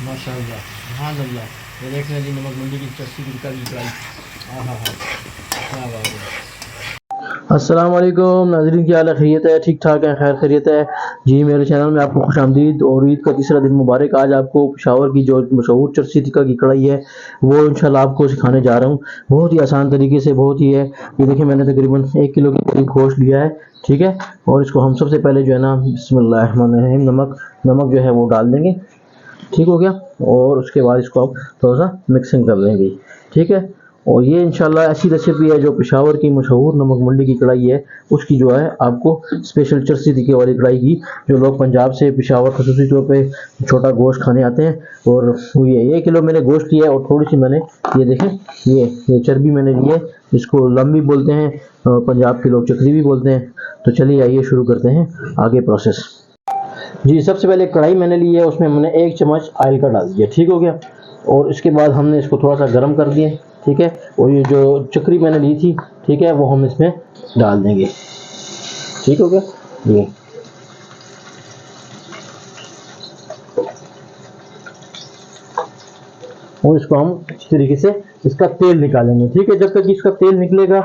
माशाल्लाह सुभान अल्लाह। ये देख रहे हैं जी नमक मंडी की चस्सी की कढ़ाई। हाँ हाँ हाँ, क्या बात है। अस्सलाम वालेकुम नाज़रीन, क्या हाल है? खैरियत है? ठीक ठाक है? खैर खैरियत है जी। मेरे चैनल में आपको खुशामदीद और ईद का तीसरा दिन मुबारक। आज आपको पेशावर की जो मशहूर चरसी टिक्का की कढ़ाई है वो इंशाल्लाह आपको सिखाने जा रहा हूँ, बहुत ही आसान तरीके से। बहुत ही है, ये देखिए मैंने तकरीबन 1 किलो के करीब गोश्त लिया है, ठीक है। और इसको हम सबसे पहले जो है ना बिस्मिल्लाहिर्रहमानिर्रहीम नमक जो है वो डाल देंगे, ठीक हो गया। और उसके बाद इसको आप थोड़ा सा मिक्सिंग कर लेंगे, ठीक है। और ये इंशाल्लाह ऐसी रेसिपी है जो पेशावर की मशहूर नमक मंडी की कढ़ाई है उसकी जो है आपको स्पेशल चरसी टिक्के वाली कढ़ाई की, जो लोग पंजाब से पेशावर खसूसी तौर पे छोटा गोश्त खाने आते हैं। और ये 1 किलो मैंने गोश्त लिया है और थोड़ी सी मैंने ये देखें ये चर्बी मैंने ली है, इसको लम्बी बोलते हैं, पंजाब के लोग चकरी भी बोलते हैं। तो चलिए आइए शुरू करते हैं आगे प्रोसेस। जी, सबसे पहले कढ़ाई मैंने ली है, उसमें मैंने 1 चम्मच ऑयल का डाल दिया, ठीक हो गया। और इसके बाद हमने इसको थोड़ा सा गर्म कर दिया, ठीक है। और ये जो चक्री मैंने ली थी, ठीक है, वो हम इसमें डाल देंगे, ठीक हो गया ये। और इसको हम अच्छी तरीके से इसका तेल निकालेंगे, ठीक है। जब तक इसका तेल निकलेगा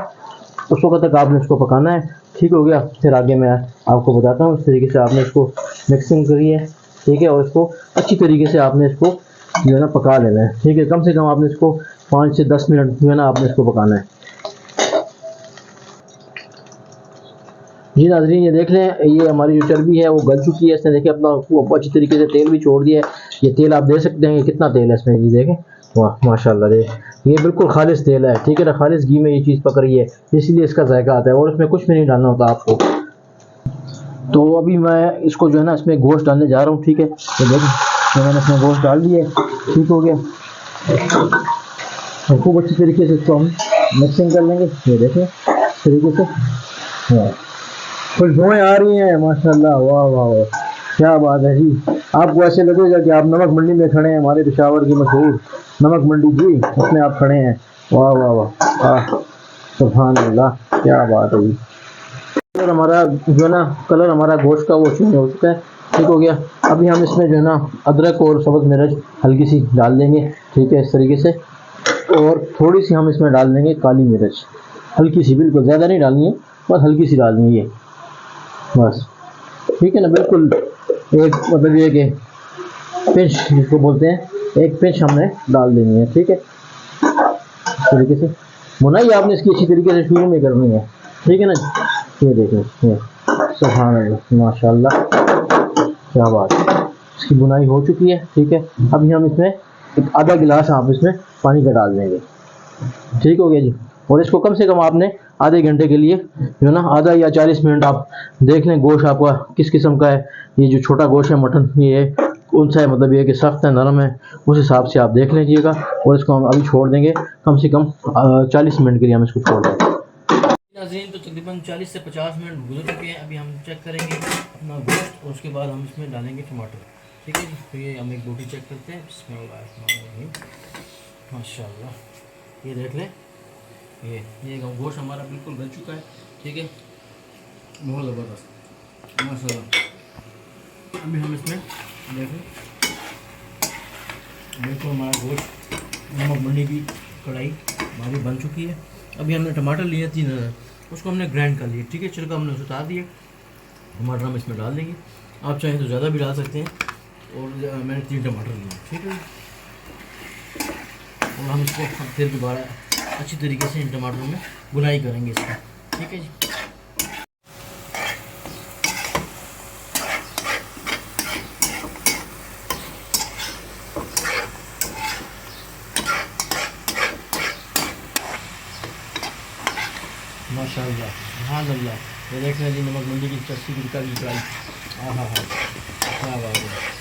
उस वक्त तक आपने इसको पकाना है, ठीक हो गया। फिर आगे मैं आपको बताता हूँ। इस तरीके से आपने इसको मिक्सिंग करी है, ठीक है। और इसको अच्छी तरीके से आपने इसको जो है ना पका लेना है, ठीक है। कम से कम आपने इसको 5 से 10 मिनट जो है ना आपने इसको पकाना है। जी नाज़रीन, ये देख लें, ये हमारी जो चर्बी है वो गल चुकी है। इसने देखिए अपना अच्छी तरीके से तेल भी छोड़ दिया है। ये तेल आप देख सकते हैं कितना तेल है इसमें, ये देखें, वाह माशाल्लाह। देख, ये बिल्कुल खालिश तेल है, ठीक है ना। खालिश घी में ये चीज़ पक रही है, इसलिए इसका जायका आता है। और इसमें कुछ भी नहीं डालना होता आपको। तो अभी मैं इसको जो है ना इसमें गोश्त डालने जा रहा हूँ, ठीक है। तो देखें, तो मैंने इसमें गोश्त डाल दिया, ठीक हो गया। और खूब अच्छी तरीके से इसको हम मिक्सिंग कर लेंगे, ये देखें इस तरीके से। हाँ, खुशबुएं आ रही हैं माशाल्लाह, वाह वाह वाह, क्या बात है जी। आपको ऐसे लगेगा कि आप नमक मंडी में खड़े हैं, हमारे पेशावर की मशहूर नमक मंडी जी, उसमें आप खड़े हैं। वाह वाह वाह, सुभान अल्लाह, क्या बात है जी। कलर हमारा जो है ना, कलर हमारा गोश्त का वो चेंज हो चुका है, ठीक हो गया। अभी हम इसमें जो है ना अदरक और सब्ज़ मिर्च हल्की सी डाल देंगे, ठीक है, इस तरीके से। और थोड़ी सी हम इसमें डाल देंगे काली मिर्च, हल्की सी, बिल्कुल ज़्यादा नहीं डालनी है, बस हल्की सी डालनी है ये, बस, ठीक है ना। बिल्कुल एक मतलब ये कि पिंच जिसको बोलते हैं, एक पिंच हमने डाल देनी है, ठीक है। इस तरीके से बुनाई आपने इसकी अच्छी तरीके से शुरू में करनी है, ठीक है ना। ये देखें, ये सुभान अल्लाह माशाल्लाह, क्या बात है। इसकी बुनाई हो चुकी है, ठीक है। अभी हम इसमें एक आधा गिलास आप इसमें पानी का डाल देंगे, ठीक हो गया जी। और इसको कम से कम आपने आधे घंटे के लिए जो है ना, आधा या 40 मिनट आप देख लें गोश्त आपका किस किस्म का है। ये जो छोटा गोश्त है मटन, ये कौन सा है, मतलब ये कि सख्त है नरम है, उस हिसाब से आप देख लीजिएगा। और इसको हम अभी छोड़ देंगे कम से कम 40 मिनट के लिए, हम इसको छोड़ देंगे। नाज़रीन, तो तकरीबन 40 से 50 मिनट गुजर चुके हैं। अभी हम चेक करेंगे अपना गोश्त और उसके बाद हम इसमें डालेंगे टमाटर, ठीक है जी। तो ये हम एक बोटी चेक करते हैं, बिस्मिल्लाह माशाल्लाह, ये देख लें, ये गोश्त हमारा बिल्कुल गल चुका है, ठीक है, बहुत ज़बरदस्त माशाल्लाह। अभी हम इसमें देखें, बिल्कुल हमारा गोश्त नमक मंडी की कढ़ाई हमारी बन चुकी है। अभी हमने टमाटर लिए 3, उसको हमने ग्राइंड कर लिया, ठीक है। छिलका हमने उतार दिया, टमाटर हम इसमें डाल देंगे। आप चाहें तो ज़्यादा भी डाल सकते हैं। और मैंने 3 टमाटर लिए, ठीक है। और हम इसको फिर दोबारा अच्छी तरीके से इन टमाटरों में बुनाई करेंगे इसका, ठीक है जी। माशाल्लाह सुभान अल्लाह, ये देख रहे हैं जी नमक मंडी की चस्सी की कढ़ाई। हाँ हाँ हाँ, क्या बात है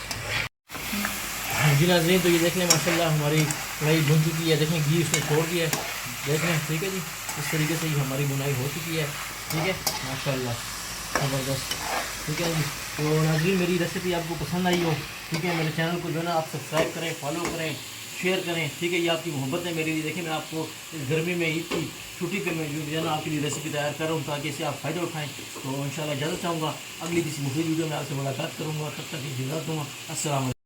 जी नाज़रीन। तो ये देख लें माशाल्लाह हमारी कढ़ाई बन चुकी है, देखें घी उसने छोड़ दिया है, देख लें, ठीक है जी। इस तरीके से ही हमारी बुनाई हो चुकी है, ठीक है, माशाल्लाह ज़बरदस्त, ठीक है जी। तो नाज़रीन, मेरी रेसिपी आपको पसंद आई हो, ठीक है, मेरे चैनल को जो है ना आप सब्सक्राइब करें, फॉलो करें, शेयर करें, ठीक है। ये आपकी मोहब्बत है मेरे लिए। देखिए मैं आपको इस गर्मी में ईद की छुट्टी पे मैं जो है ना आपके लिए रेसिपी तैयार कर रहा हूँ ताकि इससे आप फ़ायदा उठाएं। तो इंशाल्लाह इजाज़त चाहूँगा, अगली किसी मुफीद वीडियो में आपसे मुलाकात करूँगा, तब तक इजाज़त दूँगा। अस्सलाम वालेकुम।